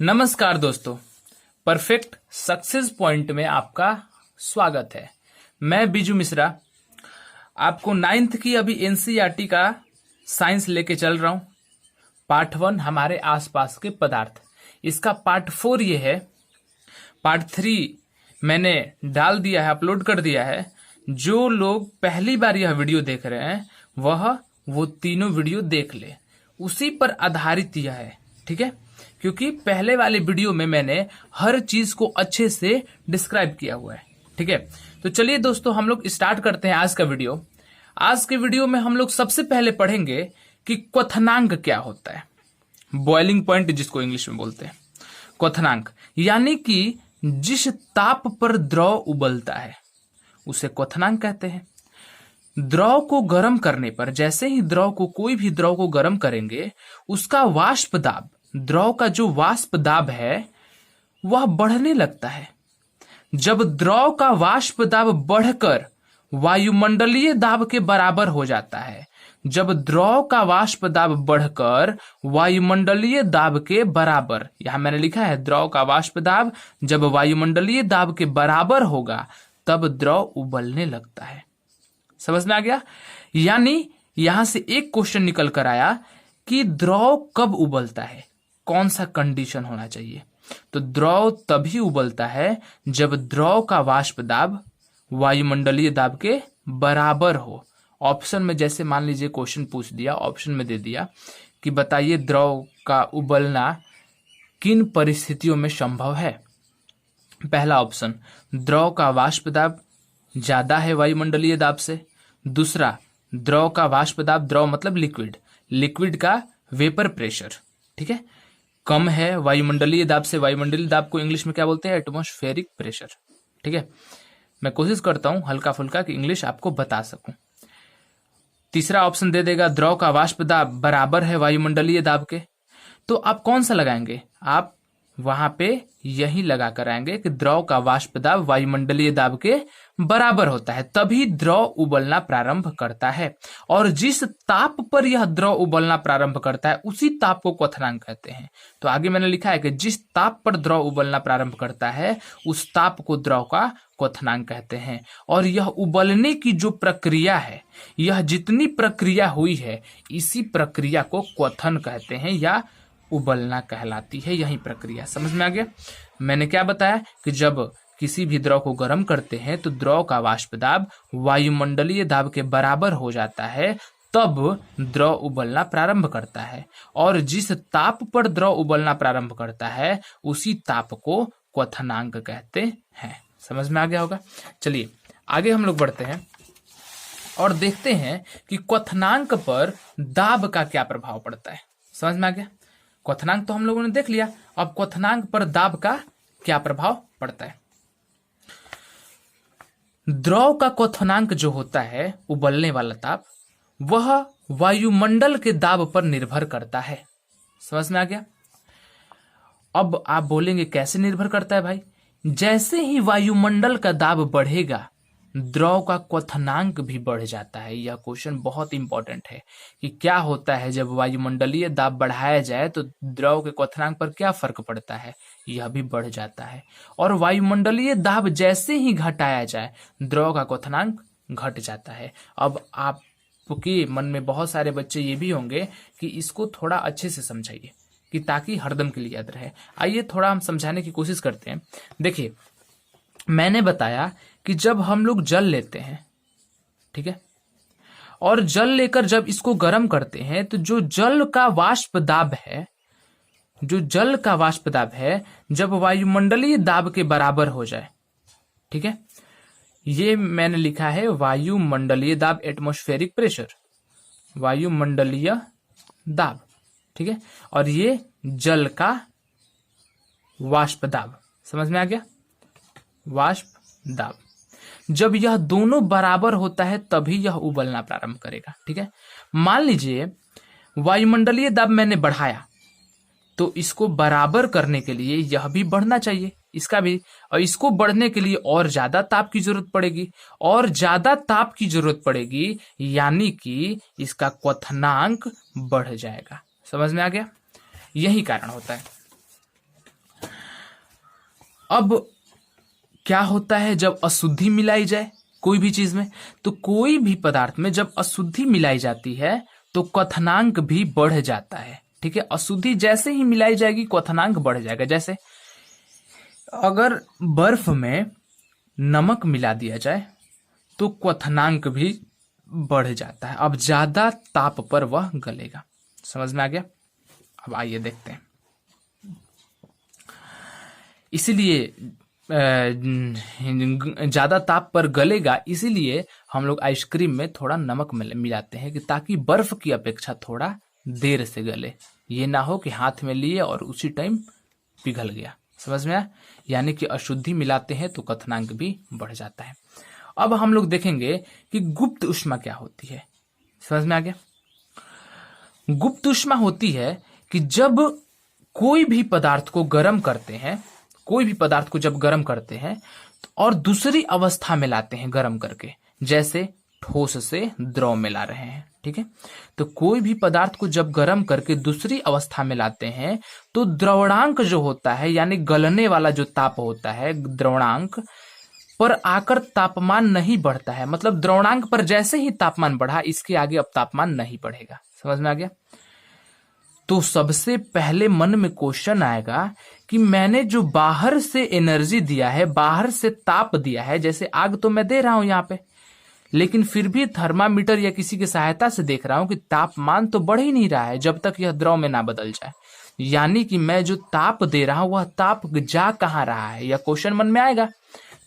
नमस्कार दोस्तों, perfect success point में आपका स्वागत है। मैं बीजू मिश्रा आपको 9th की अभी एनसीईआरटी का साइंस लेके चल रहा हूं। पार्ट 1 हमारे आसपास के पदार्थ, इसका पार्ट 4 ये है। पार्ट 3 मैंने डाल दिया है, अपलोड कर दिया है। जो लोग पहली बार यह वीडियो देख रहे हैं वो तीनों वीडियो देख ले, उसी पर आधारित यह है, ठीक है। क्योंकि पहले वाले वीडियो में मैंने हर चीज को अच्छे से डिस्क्राइब किया हुआ है, ठीक है। तो चलिए दोस्तों, हम लोग स्टार्ट करते हैं आज का वीडियो। आज के वीडियो में हम लोग सबसे पहले पढ़ेंगे कि क्वथनांक क्या होता है। बॉइलिंग पॉइंट जिसको इंग्लिश में बोलते हैं, क्वथनांक यानी कि जिस ताप पर द्रव उबलता है उसे क्वथनांक कहते हैं। द्रव को गर्म करने पर, जैसे ही कोई भी द्रव को गर्म करेंगे, उसका वाष्प दाब, द्रव का जो वाष्प दाब है वह बढ़ने लगता है। जब द्रव का वाष्प दाब बढ़कर वायुमंडलीय दाब के बराबर हो जाता है, जब द्रव का वाष्प दाब बढ़कर वायुमंडलीय दाब के बराबर, यहां मैंने लिखा है द्रव का वाष्प दाब जब वायुमंडलीय दाब के बराबर होगा तब द्रव उबलने लगता है। समझ में आ गया? यानी यहां से एक क्वेश्चन निकल कर आया कि द्रव कब उबलता है, कौन सा कंडीशन होना चाहिए। तो द्रव तभी उबलता है जब द्रव का वाष्प दाब वायुमंडलीय दाब के बराबर हो। ऑप्शन में जैसे मान लीजिए क्वेश्चन पूछ दिया, ऑप्शन में दे दिया कि बताइए द्रव का उबलना किन परिस्थितियों में संभव है। पहला ऑप्शन, द्रव का वाष्प दाब ज्यादा है वायुमंडलीय दाब से। दूसरा, द्रव का वाष्प दाब, द्रव मतलब लिक्विड का वेपर प्रेशर, ठीक है, कम है वायुमंडलीय दाब से। वायुमंडलीय दाब को इंग्लिश में क्या बोलते हैं? एटमॉस्फेरिक प्रेशर, ठीक है। मैं कोशिश करता हूं हल्का फुल्का कि इंग्लिश आपको बता सकूं। तीसरा ऑप्शन दे देगा द्रव का वाष्प दाब बराबर है वायुमंडलीय दाब के। तो आप कौन सा लगाएंगे? आप वहां पे यही लगा कर आएंगे कि द्रव का वाष्प दाब वायुमंडलीय दाब के बराबर होता है, तभी द्रव उबलना प्रारंभ करता है। और जिस ताप पर यह द्रव उबलना प्रारंभ करता है उसी ताप को क्वथनांक कहते हैं। तो आगे मैंने लिखा है कि जिस ताप पर द्रव उबलना प्रारंभ करता है उस ताप को द्रव का क्वथनांक कहते हैं। और यह उबलने की जो प्रक्रिया है, यह जितनी प्रक्रिया हुई है, इसी प्रक्रिया को क्वथन कहते हैं या उबलना कहलाती है। यही प्रक्रिया समझ में आ गया? मैंने क्या बताया कि जब किसी भी द्रव को गर्म करते हैं तो द्रव का वाष्प दाब वायुमंडलीय दाब के बराबर हो जाता है, तब द्रव उबलना प्रारंभ करता है। और जिस ताप पर द्रव उबलना प्रारंभ करता है उसी ताप को क्वथनांक कहते हैं। समझ में आ गया होगा? चलिए आगे हम लोग बढ़ते हैं और देखते हैं कि क्वथनांक पर दाब का क्या प्रभाव पड़ता है। समझ में आ गया? क्वथनांक तो हम लोगों ने देख लिया, अब क्वथनांक पर दाब का क्या प्रभाव पड़ता है। द्रव का क्वथनांक जो होता है, उबलने वाला ताप, वह वायुमंडल के दाब पर निर्भर करता है। समझ में आ गया? अब आप बोलेंगे कैसे निर्भर करता है भाई? जैसे ही वायुमंडल का दाब बढ़ेगा द्रव का क्वथनांक भी बढ़ जाता है। यह क्वेश्चन बहुत इंपॉर्टेंट है कि क्या होता है जब वायुमंडलीय दाब बढ़ाया जाए तो द्रव के क्वथनांक पर क्या फर्क पड़ता है? यह भी बढ़ जाता है। और वायुमंडलीय दाब जैसे ही घटाया जाए द्रव का क्वथनांक घट जाता है। अब आपके मन में बहुत सारे बच्चे ये भी होंगे कि इसको थोड़ा अच्छे से समझाइए कि ताकि हरदम के लिए याद रहे। आइए थोड़ा हम समझाने की कोशिश करते हैं। देखिए, मैंने बताया कि जब हम लोग जल लेते हैं, ठीक है, और जल लेकर जब इसको गर्म करते हैं तो जो जल का वाष्प दाब है, जब वायुमंडलीय दाब के बराबर हो जाए, ठीक है, ये मैंने लिखा है वायुमंडलीय दाब, एटमॉस्फेरिक प्रेशर, वायुमंडलीय दाब, ठीक है, और ये जल का वाष्प दाब। समझ में आ गया? वाष्प दाब जब यह दोनों बराबर होता है तभी यह उबलना प्रारंभ करेगा, ठीक है। मान लीजिए वायुमंडलीय दाब मैंने बढ़ाया तो इसको बराबर करने के लिए यह भी बढ़ना चाहिए, इसका भी, और इसको बढ़ने के लिए और ज्यादा ताप की जरूरत पड़ेगी, और ज्यादा ताप की जरूरत पड़ेगी यानी कि इसका क्वथनांक बढ़ जाएगा। समझ में आ गया? यही कारण होता है। अब क्या होता है जब अशुद्धि मिलाई जाए कोई भी चीज में, तो कोई भी पदार्थ में जब अशुद्धि मिलाई जाती है तो क्वथनांक भी बढ़ जाता है। ठीक है, अशुद्धि जैसे ही मिलाई जाएगी क्वथनांक बढ़ जाएगा। जैसे अगर बर्फ में नमक मिला दिया जाए तो क्वथनांक भी बढ़ जाता है। अब ज्यादा ताप पर वह गलेगा। समझ में आ गया? अब आइए देखते हैं। इसीलिए ज्यादा ताप पर गलेगा, इसीलिए हम लोग आइसक्रीम में थोड़ा नमक मिलाते हैं कि ताकि बर्फ की अपेक्षा थोड़ा देर से गले। ये ना हो कि हाथ में लिए और उसी टाइम पिघल गया। समझ में आया? यानी कि अशुद्धि मिलाते हैं तो क्वथनांक भी बढ़ जाता है। अब हम लोग देखेंगे कि गुप्त ऊष्मा क्या होती है। समझ में आ गया? गुप्त ऊष्मा होती है कि जब कोई भी पदार्थ को गर्म करते हैं, कोई भी पदार्थ को जब गर्म करते हैं और दूसरी अवस्था में लाते हैं गर्म करके, जैसे ठोस से द्रव में ला रहे हैं। ठीक है, तो कोई भी पदार्थ को जब गर्म करके दूसरी अवस्था में लाते हैं तो द्रवणांक जो होता है, यानी गलने वाला जो ताप होता है, द्रवणांक पर आकर तापमान नहीं बढ़ता है। मतलब द्रवणांक पर जैसे ही तापमान बढ़ा, इसके आगे अब तापमान नहीं बढ़ेगा। समझ में आ गया? तो सबसे पहले मन में क्वेश्चन आएगा कि मैंने जो बाहर से एनर्जी दिया है, बाहर से ताप दिया है, जैसे आग तो मैं दे रहा हूं यहां पे, लेकिन फिर भी थर्मामीटर या किसी की सहायता से देख रहा हूं कि तापमान तो बढ़ ही नहीं रहा है जब तक यह द्रव में ना बदल जाए। यानी कि मैं जो ताप दे रहा हूं वह ताप जा कहां रहा है, यह क्वेश्चन मन में आएगा।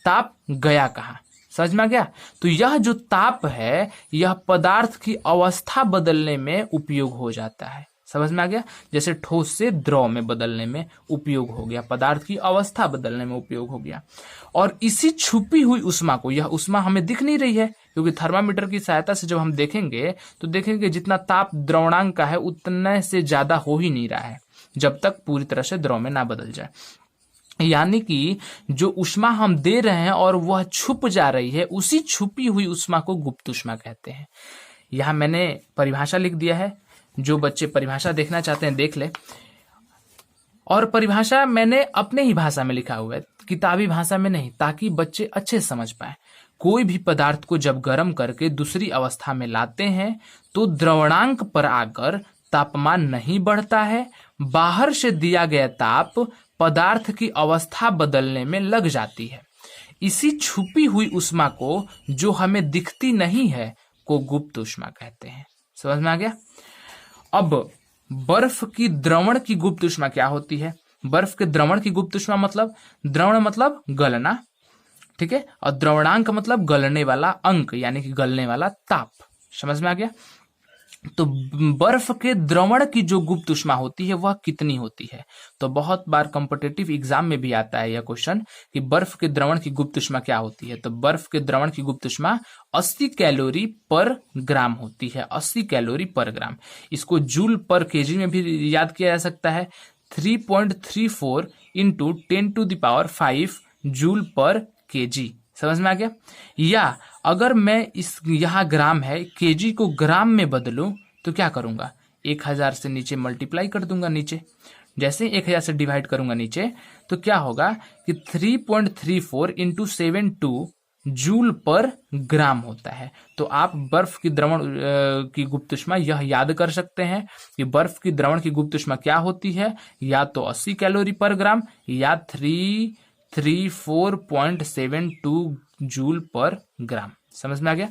ताप गया कहां? समझ में आ गया? तो यह जो ताप है यह पदार्थ की अवस्था बदलने में उपयोग हो जाता है। समझ में आ गया? जैसे ठोस से द्रव में बदलने में उपयोग हो गया, पदार्थ की अवस्था बदलने में उपयोग हो गया। और इसी छुपी हुई ऊष्मा को, यह ऊष्मा हमें दिख नहीं रही है क्योंकि थर्मामीटर की सहायता से जब हम देखेंगे तो देखेंगे जितना ताप द्रवणांक का है उतने से ज्यादा हो ही नहीं रहा है जब तक पूरी तरह से द्रव में ना बदल जाए। यानी कि जो ऊष्मा हम दे रहे हैं और वह छुप जा रही है, उसी छुपी हुई ऊष्मा को गुप्त ऊष्मा कहते हैं। यहां मैंने परिभाषा लिख दिया है, जो बच्चे परिभाषा देखना चाहते हैं देख ले। और परिभाषा मैंने अपने ही भाषा में लिखा हुआ है, किताबी भाषा में नहीं, ताकि बच्चे अच्छे समझ पाए। कोई भी पदार्थ को जब गर्म करके दूसरी अवस्था में लाते हैं तो द्रवणांक पर आकर तापमान नहीं बढ़ता है, बाहर से दिया गया ताप पदार्थ की अवस्था बदलने में लग जाती है। इसी छुपी हुई ऊष्मा को, जो हमें दिखती नहीं है, को गुप्त ऊष्मा कहते हैं। समझ में आ गया? अब बर्फ की द्रवण की गुप्त ऊष्मा क्या होती है? बर्फ के द्रवण की गुप्त ऊष्मा मतलब, द्रवण मतलब गलना, ठीक है, और द्रवणांक मतलब गलने वाला अंक, यानी कि गलने वाला ताप। समझ में आ गया? तो बर्फ के द्रवण की जो गुप्त ऊष्मा होती है वह कितनी होती है? तो बहुत बार कॉम्पिटिटिव एग्जाम में भी आता है यह क्वेश्चन कि बर्फ के द्रवण की गुप्त ऊष्मा क्या होती है। तो बर्फ के द्रवण की गुप्त ऊष्मा 80 कैलोरी पर ग्राम होती है। 80 कैलोरी पर ग्राम। इसको जूल पर केजी में भी याद किया जा सकता है। 3.34 इंटू 10⁵ जूल पर केजी। समझ में आ गया? या अगर मैं इस यहाँ ग्राम है, केजी को ग्राम में बदलूं तो क्या करूंगा? 1000 से नीचे मल्टीप्लाई कर दूंगा नीचे। जैसे 1000 से डिवाइड करूंगा नीचे तो क्या होगा कि 3.34 इंटू 72 जूल पर ग्राम होता है। तो आप बर्फ की द्रवण की गुप्त ऊष्मा यह याद कर सकते हैं कि बर्फ की द्रवण की गुप्त ऊष्मा क्या होती है, या तो 80 कैलोरी पर ग्राम या 334.72 जूल पर ग्राम। समझ में आ गया?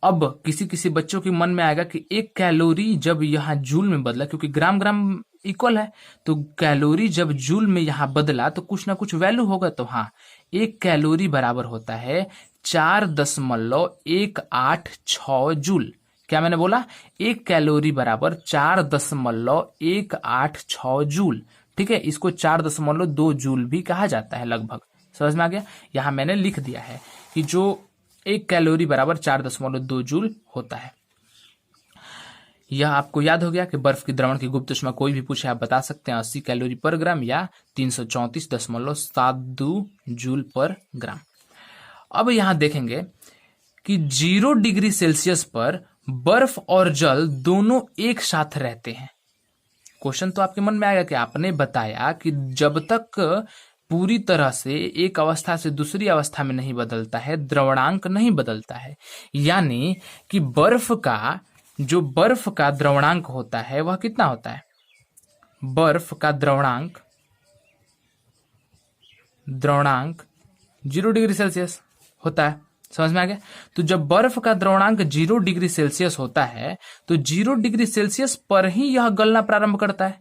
अब किसी किसी बच्चों के मन में आएगा कि 1 कैलोरी जब यहाँ जूल में बदला, क्योंकि ग्राम ग्राम इक्वल है, तो कैलोरी जब जूल में यहाँ बदला तो कुछ ना कुछ वैल्यू होगा। तो हाँ, 1 कैलोरी बराबर होता है 4.186 जूल। क्या मैंने बोला? 1 कैलोरी बराबर 4.186 जूल। ठीक है, इसको 4.2 जूल भी कहा जाता है लगभग। समझ में आ गया? यहां मैंने लिख दिया है कि जो 1 कैलोरी बराबर 4.2 जूल होता है। यह आपको याद हो गया कि बर्फ की द्रवण की गुप्त ऊष्मा कोई भी पूछे आप बता सकते हैं 80 कैलोरी पर ग्राम या 334.72 जूल पर ग्राम। अब यहां देखेंगे कि 0 डिग्री सेल्सियस पर बर्फ और जल दोनों एक साथ रहते हैं। क्वेश्चन तो आपके मन में आएगा कि आपने बताया कि जब तक पूरी तरह से एक अवस्था से दूसरी अवस्था में नहीं बदलता है, द्रवणांक नहीं बदलता है। यानी कि बर्फ का द्रवणांक होता है वह कितना होता है? बर्फ का द्रवणांक 0 डिग्री सेल्सियस होता है। समझ में आ गया? तो जब बर्फ का द्रवणांक 0 डिग्री सेल्सियस होता है तो 0 डिग्री सेल्सियस पर ही यह गलना प्रारंभ करता है।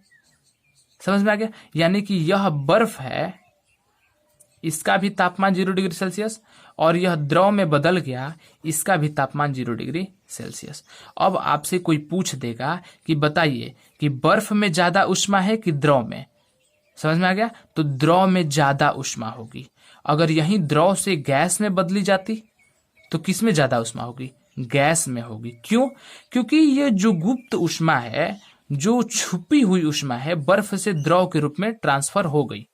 समझ में आ गया? यानी कि यह बर्फ है, इसका भी तापमान 0 डिग्री सेल्सियस, और यह द्रव में बदल गया, इसका भी तापमान 0 डिग्री सेल्सियस। अब आपसे कोई पूछ देगा कि बताइए कि बर्फ में ज्यादा ऊष्मा है कि द्रव में? समझ में आ गया? तो द्रव में ज्यादा ऊष्मा होगी। अगर यही द्रव से गैस में बदली जाती तो किस में ज्यादा ऊष्मा होगी? गैस में होगी। क्यों? क्योंकि ये जो गुप्त ऊष्मा है, जो छुपी हुई ऊष्मा है, बर्फ से द्रव के रूप में ट्रांसफर हो गई,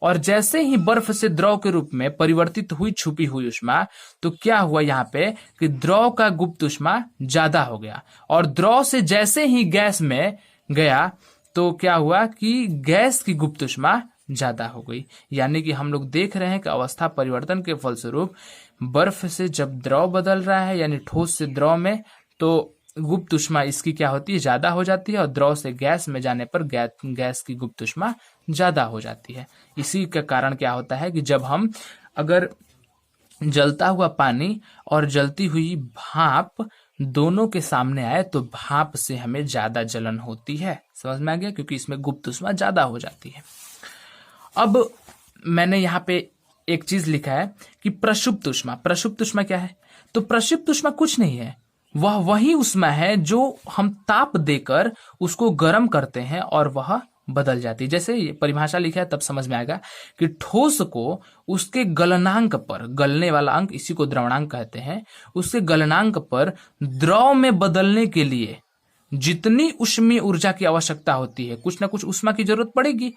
और जैसे ही बर्फ से द्रव के रूप में परिवर्तित हुई छुपी हुई ऊष्मा, तो क्या हुआ यहाँ पे कि द्रव का गुप्त ऊष्मा ज्यादा हो गया, और द्रव से जैसे ही गैस में गया तो क्या हुआ कि गैस की गुप्त ऊष्मा ज्यादा हो गई। यानी कि हम लोग देख रहे हैं कि अवस्था परिवर्तन के फलस्वरूप बर्फ से जब द्रव बदल रहा है, यानी ठोस से द्रव में, तो गुप्त ऊष्मा इसकी क्या होती है? ज्यादा हो जाती है, और द्रव से गैस में जाने पर गैस की गुप्त ऊष्मा ज्यादा हो जाती है। इसी के कारण क्या होता है कि जब हम अगर जलता हुआ पानी और जलती हुई भाप दोनों के सामने आए तो भाप से हमें ज्यादा जलन होती है। समझ में आ गया? क्योंकि इसमें गुप्त ऊष्मा ज्यादा हो जाती है। अब मैंने यहाँ पे एक चीज लिखा है कि प्रक्षुब्ध ऊष्मा। प्रक्षुब्ध ऊष्मा क्या है? तो प्रक्षुब्ध ऊष्मा कुछ नहीं है, वह वही ऊष्मा है जो हम ताप देकर उसको गर्म करते हैं और वह बदल जाती है। जैसे ये परिभाषा लिखा है तब समझ में आएगा कि ठोस को उसके गलनांक पर, गलने वाला अंक इसी को द्रवणांक कहते हैं, उसके गलनांक पर द्रव में बदलने के लिए जितनी ऊष्मीय ऊर्जा की आवश्यकता होती है, कुछ ना कुछ ऊष्मा की जरूरत पड़ेगी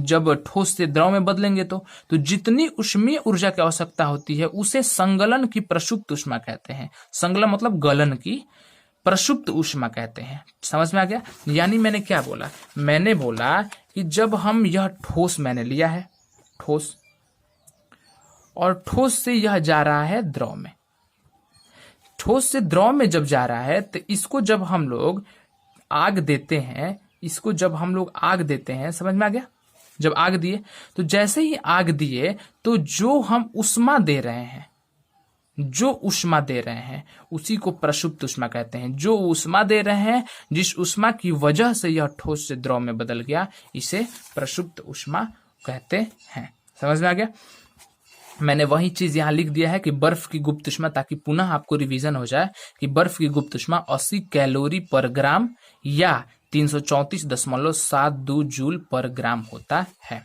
जब ठोस से द्रव में बदलेंगे तो जितनी ऊष्मीय ऊर्जा की आवश्यकता होती है उसे संगलन की प्रक्षुब्ध ऊष्मा कहते हैं। संगलन मतलब गलन की, प्रक्षुब्ध ऊष्मा कहते हैं। समझ में आ गया? यानी मैंने क्या बोला? मैंने बोला कि जब हम यह ठोस मैंने लिया है, ठोस, और ठोस से यह जा रहा है द्रव में, ठोस से द्रव में जब जा रहा है तो इसको जब हम लोग आग देते हैं, इसको जब हम लोग आग देते हैं, समझ में आ गया? जब आग दिए तो जैसे ही आग दिए तो जो हम ऊष्मा दे रहे हैं, जो ऊष्मा दे रहे हैं उसी को प्रक्षुब्ध ऊष्मा कहते हैं। जो ऊष्मा दे रहे हैं, जिस ऊष्मा की वजह से यह ठोस से द्रव में बदल गया, इसे प्रक्षुब्ध ऊष्मा कहते हैं। समझ में आ गया? मैंने वही चीज यहाँ लिख दिया है कि बर्फ की गुप्त ऊष्मा, ताकि पुनः आपको रिवीजन हो जाए कि बर्फ की गुप्त ऊष्मा 80 कैलोरी पर ग्राम या 334.72 जूल पर ग्राम होता है।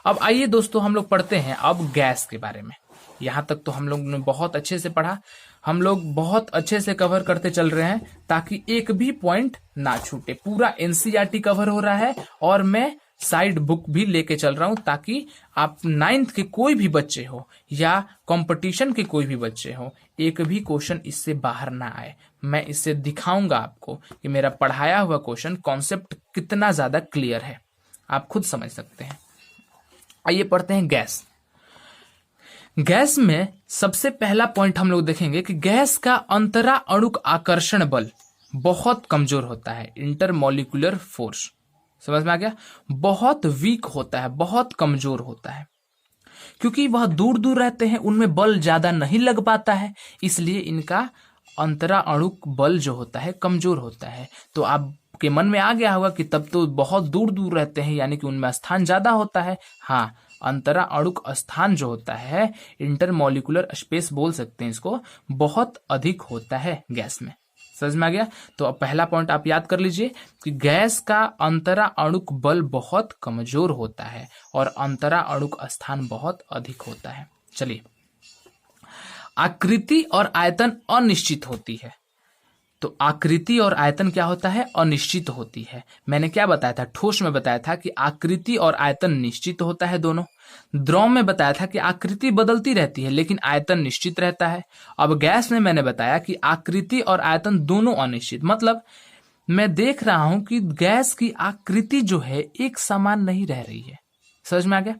अब आइए दोस्तों हम लोग पढ़ते हैं अब गैस के बारे में। यहाँ तक तो हम लोग ने बहुत अच्छे से पढ़ा, हम लोग बहुत अच्छे से कवर करते चल रहे हैं ताकि एक भी पॉइंट ना छूटे। पूरा एनसीईआरटी कवर हो रहा है और मैं साइड बुक भी लेके चल रहा हूं ताकि आप 9th के कोई भी बच्चे हो या कंपटीशन के कोई भी बच्चे हो, एक भी क्वेश्चन इससे बाहर ना आए। मैं इससे दिखाऊंगा आपको कि मेरा पढ़ाया हुआ क्वेश्चन कॉन्सेप्ट कितना ज्यादा क्लियर है, आप खुद समझ सकते हैं। आइए पढ़ते हैं गैस। गैस में सबसे पहला पॉइंट हम लोग देखेंगे कि गैस का अंतरा अणुक आकर्षण बल बहुत कमजोर होता है, इंटरमॉलिक्यूलर फोर्स। समझ में आ गया? बहुत वीक होता है, बहुत कमजोर होता है, क्योंकि वह दूर दूर रहते हैं, उनमें बल ज्यादा नहीं लग पाता है, इसलिए इनका अंतरा अणुक बल जो होता है कमजोर होता है। तो आपके मन में आ गया होगा कि तब तो बहुत दूर दूर रहते हैं, यानी कि उनमें स्थान ज्यादा होता है। हाँ, अंतरा अणुक स्थान जो होता है, इंटरमॉलिक्यूलर स्पेस बोल सकते हैं इसको, बहुत अधिक होता है गैस में। समझ में आ गया? तो अब पहला पॉइंट आप याद कर लीजिए कि गैस का अंतरा अणुक बल बहुत कमजोर होता है और अंतरा अणुक स्थान बहुत अधिक होता है। चलिए, आकृति और आयतन अनिश्चित होती है। तो आकृति और आयतन क्या होता है? अनिश्चित होती है। मैंने क्या बताया था? ठोस में बताया था कि आकृति और आयतन निश्चित होता है दोनों। द्रव में बताया था कि आकृति बदलती रहती है लेकिन आयतन निश्चित रहता है। अब गैस में मैंने बताया कि आकृति और आयतन दोनों अनिश्चित। मतलब मैं देख रहा हूं कि गैस की आकृति जो है एक समान नहीं रह रही है। समझ में आ गया।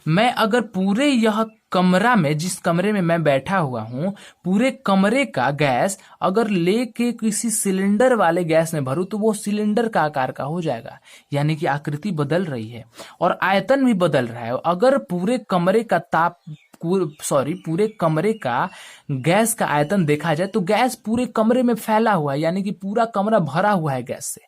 मैं अगर पूरे यह कमरा में, जिस कमरे में मैं बैठा हुआ हूं, पूरे कमरे का गैस अगर लेके किसी सिलेंडर वाले गैस में भरूं तो वो सिलेंडर का आकार का हो जाएगा, यानी कि आकृति बदल रही है और आयतन भी बदल रहा है। अगर पूरे कमरे का पूरे कमरे का गैस का आयतन देखा जाए तो गैस पूरे कमरे में फैला हुआ है, यानी कि पूरा कमरा भरा हुआ है गैस से,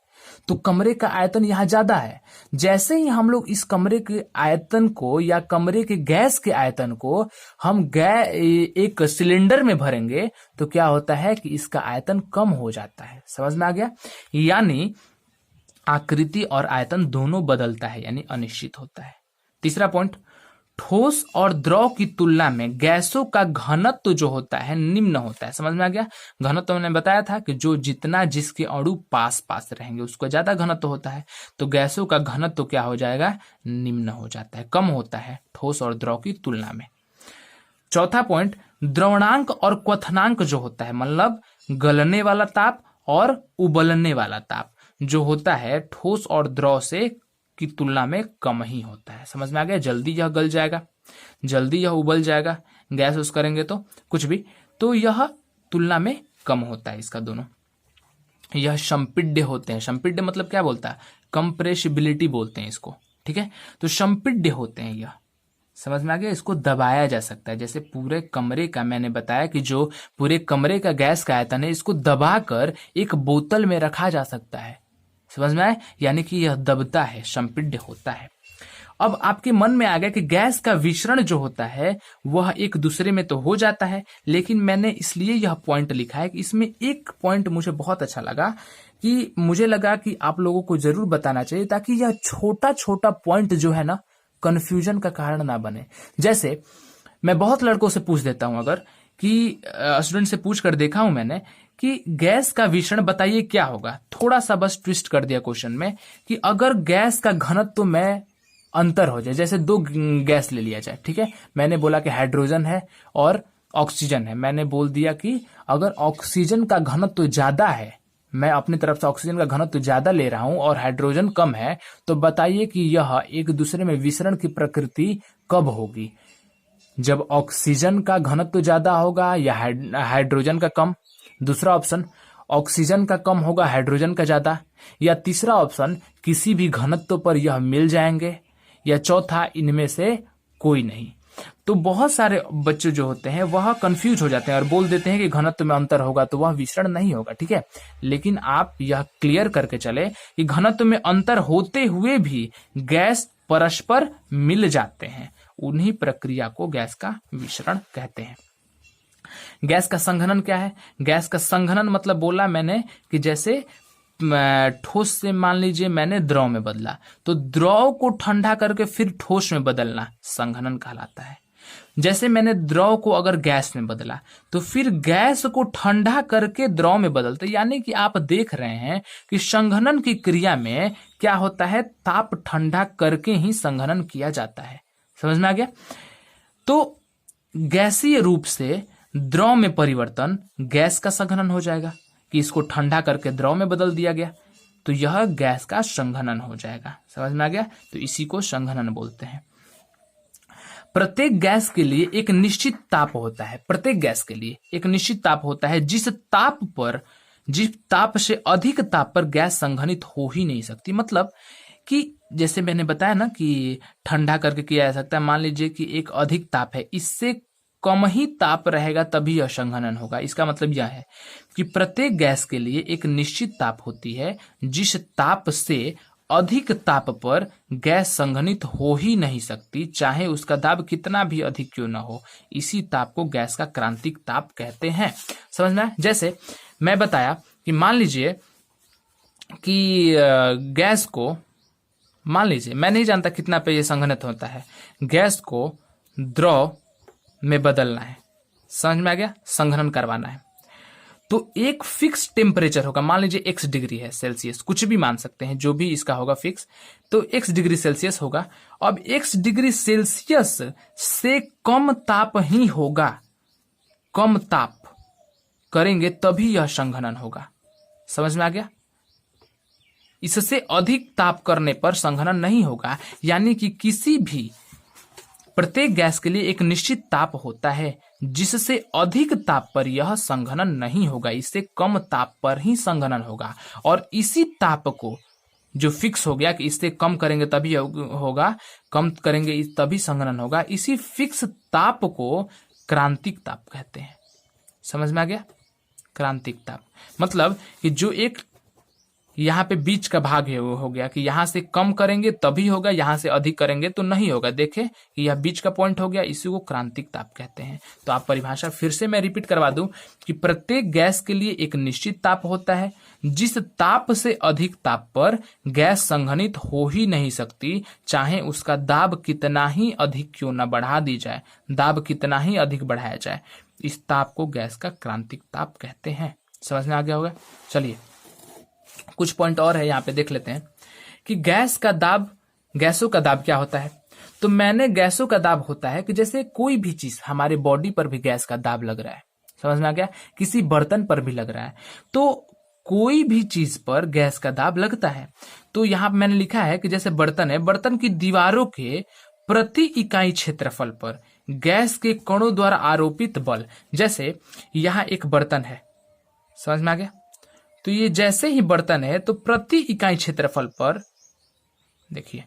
तो कमरे का आयतन यहां ज्यादा है। जैसे ही हम लोग इस कमरे के आयतन को या कमरे के गैस के आयतन को हम एक सिलेंडर में भरेंगे तो क्या होता है कि इसका आयतन कम हो जाता है। समझ में आ गया। यानी आकृति और आयतन दोनों बदलता है, यानी अनिश्चित होता है। तीसरा पॉइंट, ठोस और द्रव की तुलना में गैसों का घनत्व जो होता है निम्न होता है। समझ में आ गया। घनत्व मैंने बताया था कि जो जितना जिसके अणु पास पास रहेंगे उसको ज्यादा घनत्व होता है, तो गैसों का घनत्व क्या हो जाएगा, निम्न हो जाता है, कम होता है ठोस और द्रव की तुलना में। चौथा पॉइंट, द्रवणांक और क्वथनांक जो होता है, मतलब गलने वाला ताप और उबलने वाला ताप जो होता है ठोस और द्रव से की तुलना में कम ही होता है। समझ में आ गया। जल्दी यह गल जाएगा, जल्दी यह उबल जाएगा, गैस उस करेंगे तो कुछ भी, तो यह तुलना में कम होता है इसका दोनों। यह संपीड्य होते हैं। संपीड्य मतलब क्या बोलता है, कंप्रेसिबिलिटी बोलते हैं इसको, ठीक है। तो संपीड्य होते हैं यह, समझ में आ गया। इसको दबाया जा सकता है, जैसे पूरे कमरे का मैंने बताया कि जो पूरे कमरे का गैस का आयतन है इसको दबाकर एक बोतल में रखा जा सकता है। समझ में आए, यानी कि यह दबता है, संपीड्य होता है। अब आपके मन में आ गया कि गैस का विसरण जो होता है वह एक दूसरे में तो हो जाता है, लेकिन मैंने इसलिए यह पॉइंट लिखा है कि इसमें एक पॉइंट मुझे बहुत अच्छा लगा, कि मुझे लगा कि आप लोगों को जरूर बताना चाहिए, ताकि यह छोटा छोटा पॉइंट जो है ना कंफ्यूजन का कारण ना बने। जैसे मैं बहुत लड़कों से पूछ देता हूं, अगर कि स्टूडेंट से पूछ कर देखा हूं मैंने कि गैस का विसरण बताइए क्या होगा, थोड़ा सा बस ट्विस्ट कर दिया क्वेश्चन में कि अगर गैस का घनत्व में अंतर हो जाए, जैसे दो गैस ले लिया जाए, ठीक है। मैंने बोला कि हाइड्रोजन है और ऑक्सीजन है, मैंने बोल दिया कि अगर ऑक्सीजन का घनत्व ज्यादा है, मैं अपनी तरफ से ऑक्सीजन का घनत्व ज्यादा ले रहा हूं और हाइड्रोजन कम है, तो बताइए कि यह एक दूसरे में विसरण की प्रकृति कब होगी, जब ऑक्सीजन का घनत्व ज्यादा होगा या हाइड्रोजन का कम। दूसरा ऑप्शन, ऑक्सीजन का कम होगा हाइड्रोजन का ज्यादा, या तीसरा ऑप्शन, किसी भी घनत्व पर यह मिल जाएंगे, या चौथा, इनमें से कोई नहीं। तो बहुत सारे बच्चे जो होते हैं वह कंफ्यूज हो जाते हैं और बोल देते हैं कि घनत्व में अंतर होगा तो वह विसरण नहीं होगा, ठीक है। लेकिन आप यह क्लियर करके चले कि घनत्व में अंतर होते हुए भी गैस परस्पर मिल जाते हैं, उन्हीं प्रक्रिया को गैस का विसरण कहते हैं। गैस का संघनन क्या है? गैस का संघनन मतलब बोला मैंने कि जैसे ठोस से मान लीजिए मैंने द्रव में बदला, तो द्रव को ठंडा करके फिर ठोस में बदलना संघनन कहलाता है। जैसे मैंने द्रव को अगर गैस में बदला तो फिर गैस को ठंडा करके द्रव में बदलते, यानी कि आप देख रहे हैं कि संघनन की क्रिया में क्या होता है, ताप ठंडा करके ही संघनन किया जाता है। समझ में आ गया। तो गैसीय रूप से द्रव में परिवर्तन गैस का संघनन हो जाएगा, कि इसको ठंडा करके द्रव में बदल दिया गया, तो यह गैस का संघनन हो जाएगा। समझ में आ गया। तो इसी को संघनन बोलते हैं। प्रत्येक गैस के लिए एक निश्चित ताप होता है, प्रत्येक गैस के लिए एक निश्चित ताप होता है, जिस ताप से अधिक ताप पर गैस संघनित हो ही नहीं सकती। मतलब कि जैसे मैंने बताया ना कि ठंडा करके किया जा सकता है, मान लीजिए कि एक अधिक ताप है, इससे कम ही ताप रहेगा तभी यह संघनन होगा। इसका मतलब यह है कि प्रत्येक गैस के लिए एक निश्चित ताप होती है, जिस ताप से अधिक ताप पर गैस संघनित हो ही नहीं सकती, चाहे उसका दाब कितना भी अधिक क्यों ना हो। इसी ताप को गैस का क्रांतिक ताप कहते हैं। समझ में आया? जैसे मैं बताया कि मान लीजिए कि गैस को, मान लीजिए मैं नहीं जानता कितना पे ये संघनित होता है, गैस को द्रव में बदलना है। समझ में आ गया? संघनन करवाना है तो एक फिक्स टेम्परेचर होगा, मान लीजिए x डिग्री है सेल्सियस, कुछ भी मान सकते हैं, जो भी इसका होगा फिक्स, तो x डिग्री सेल्सियस होगा। अब x डिग्री सेल्सियस से कम ताप ही होगा, कम ताप करेंगे तभी यह संघनन होगा। समझ में आ गया? इससे अधिक ताप करने पर संघनन नहीं होगा। यानी कि किसी भी प्रत्येक गैस के लिए एक निश्चित ताप होता है, जिससे अधिक ताप पर यह संघनन नहीं होगा, इससे कम ताप पर ही संघनन होगा। और इसी ताप को जो फिक्स हो गया कि इससे कम करेंगे तभी होगा, कम करेंगे तभी संघनन होगा, इसी फिक्स ताप को क्रांतिक ताप कहते हैं। समझ में आ गया? क्रांतिक ताप मतलब कि जो एक यहाँ पे बीच का भाग है वो हो गया कि यहां से कम करेंगे तभी होगा, यहां से अधिक करेंगे तो नहीं होगा। देखे कि यह बीच का पॉइंट हो गया, इसी को क्रांतिक ताप कहते हैं। तो आप परिभाषा फिर से मैं रिपीट करवा दूं कि प्रत्येक गैस के लिए एक निश्चित ताप होता है, जिस ताप से अधिक ताप पर गैस संघनित हो ही नहीं सकती, चाहे उसका दाब कितना ही अधिक क्यों न बढ़ा दी जाए, दाब कितना ही अधिक बढ़ाया जाए। इस ताप को गैस का क्रांतिक ताप कहते हैं। समझ में आ गया होगा? चलिए कुछ पॉइंट और है यहाँ पे देख लेते हैं कि गैस का दाब, गैसों का दाब क्या होता है। तो मैंने गैसों का दाब होता है कि जैसे कोई भी चीज, हमारे बॉडी पर भी गैस का दाब लग रहा है। समझ में आ गया? किसी बर्तन पर भी लग रहा है, तो कोई भी चीज पर गैस का दाब लगता है। तो यहाँ मैंने लिखा है कि जैसे बर्तन है, बर्तन की दीवारों के प्रति इकाई क्षेत्रफल पर गैस के कणों द्वारा आरोपित बल, जैसे यहाँ एक बर्तन है, समझ में आ गया? तो ये जैसे ही बर्तन है तो प्रति इकाई क्षेत्रफल पर देखिए,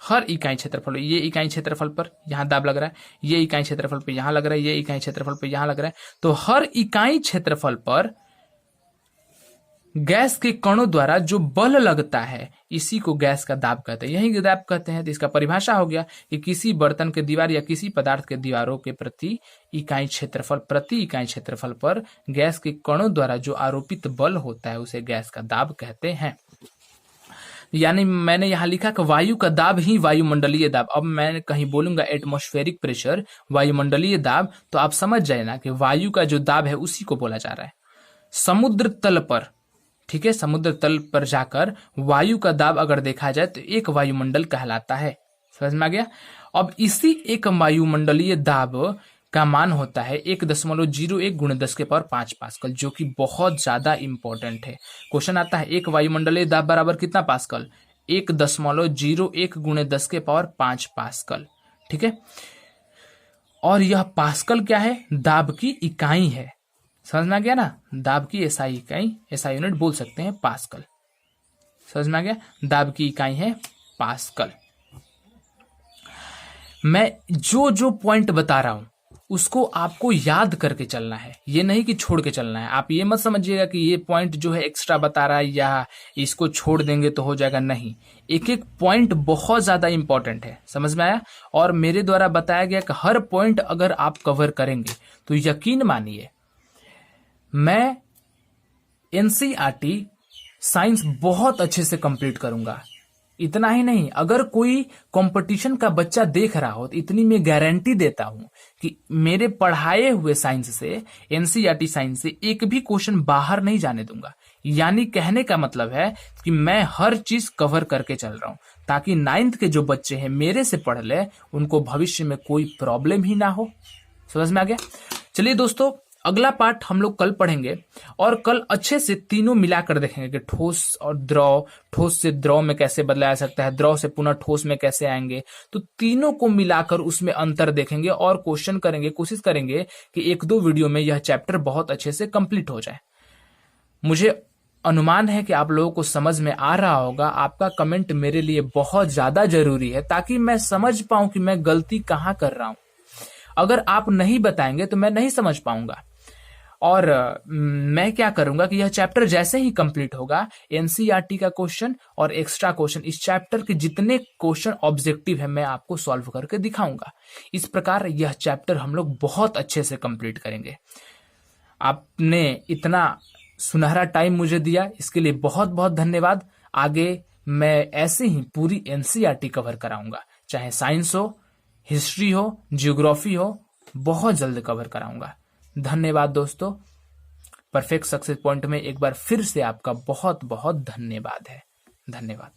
हर इकाई क्षेत्रफल, ये इकाई क्षेत्रफल पर यहां दाब लग रहा है, ये इकाई क्षेत्रफल पे यहां लग रहा है, ये इकाई क्षेत्रफल पे यहां लग रहा है, तो हर इकाई क्षेत्रफल पर गैस के कणों द्वारा जो बल लगता है, इसी को गैस का दाब कहते हैं, यही दाब कहते हैं। तो इसका परिभाषा हो गया कि किसी बर्तन के दीवार या किसी पदार्थ के दीवारों के प्रति इकाई क्षेत्रफल पर गैस के कणों द्वारा जो आरोपित बल होता है, उसे गैस का दाब कहते हैं। यानी मैंने यहां लिखा कि वायु का दाब ही वायुमंडलीय दाब। अब मैं कहीं बोलूंगा एटमॉस्फेरिक प्रेशर, वायुमंडलीय दाब, तो आप समझ जाए ना कि वायु का जो दाब है उसी को बोला जा रहा है। समुद्र तल पर, ठीक है, समुद्र तल पर जाकर वायु का दाब अगर देखा जाए तो एक वायुमंडल कहलाता है। समझ में आ गया? अब इसी एक वायुमंडलीय दाब का मान होता है 1.01 × 10⁵ पास्कल, जो कि बहुत ज्यादा इंपॉर्टेंट है। क्वेश्चन आता है एक वायुमंडलीय दाब बराबर कितना पास्कल? 1.01 × 10⁵ पास्कल। ठीक है, और यह पास्कल क्या है? दाब की इकाई है। समझ में आ गया ना? दाब की एसआई इकाई, एसआई यूनिट बोल सकते हैं पास्कल। समझ में आ गया? दाब की इकाई है पास्कल। मैं जो जो पॉइंट बता रहा हूं उसको आपको याद करके चलना है, ये नहीं कि छोड़ के चलना है। आप ये मत समझिएगा कि ये पॉइंट जो है एक्स्ट्रा बता रहा है या इसको छोड़ देंगे तो हो जाएगा, नहीं। एक एक पॉइंट बहुत ज्यादा इंपॉर्टेंट है। समझ में आया? और मेरे द्वारा बताया गया कि हर पॉइंट अगर आप कवर करेंगे तो यकीन मानिए मैं एनसीईआरटी साइंस बहुत अच्छे से कंप्लीट करूंगा। इतना ही नहीं, अगर कोई कंपटीशन का बच्चा देख रहा हो तो इतनी मैं गारंटी देता हूं कि मेरे पढ़ाए हुए साइंस से, एनसीईआरटी साइंस से एक भी क्वेश्चन बाहर नहीं जाने दूंगा। यानी कहने का मतलब है कि मैं हर चीज कवर करके चल रहा हूं, ताकि 9th के जो बच्चे हैं मेरे से पढ़ ले, उनको भविष्य में कोई प्रॉब्लम ही ना हो। समझ में आ गया? चलिए दोस्तों, अगला पार्ट हम लोग कल पढ़ेंगे और कल अच्छे से तीनों मिलाकर देखेंगे कि ठोस और द्रव, ठोस से द्रव में कैसे बदलाया जा सकता है, द्रव से पुनः ठोस में कैसे आएंगे। तो तीनों को मिलाकर उसमें अंतर देखेंगे और क्वेश्चन करेंगे, कोशिश करेंगे कि 1-2 वीडियो में यह चैप्टर बहुत अच्छे से कंप्लीट हो जाए। मुझे अनुमान है कि आप लोगों को समझ में आ रहा होगा। आपका कमेंट मेरे लिए बहुत ज्यादा जरूरी है ताकि मैं समझ पाऊं कि मैं गलती कहां कर रहा हूं। अगर आप नहीं बताएंगे तो मैं नहीं समझ पाऊंगा। और मैं क्या करूंगा कि यह चैप्टर जैसे ही कंप्लीट होगा, एनसीईआरटी का क्वेश्चन और एक्स्ट्रा क्वेश्चन, इस चैप्टर के जितने क्वेश्चन ऑब्जेक्टिव है मैं आपको सॉल्व करके दिखाऊंगा। इस प्रकार यह चैप्टर हम लोग बहुत अच्छे से कंप्लीट करेंगे। आपने इतना सुनहरा टाइम मुझे दिया, इसके लिए बहुत बहुत धन्यवाद। आगे मैं ऐसे ही पूरी एनसीईआरटी कवर कराऊंगा, चाहे साइंस हो, हिस्ट्री हो, जियोग्राफी हो, बहुत जल्द कवर कराऊंगा। धन्यवाद दोस्तों। परफेक्ट सक्सेस पॉइंट में एक बार फिर से आपका बहुत बहुत धन्यवाद है। धन्यवाद।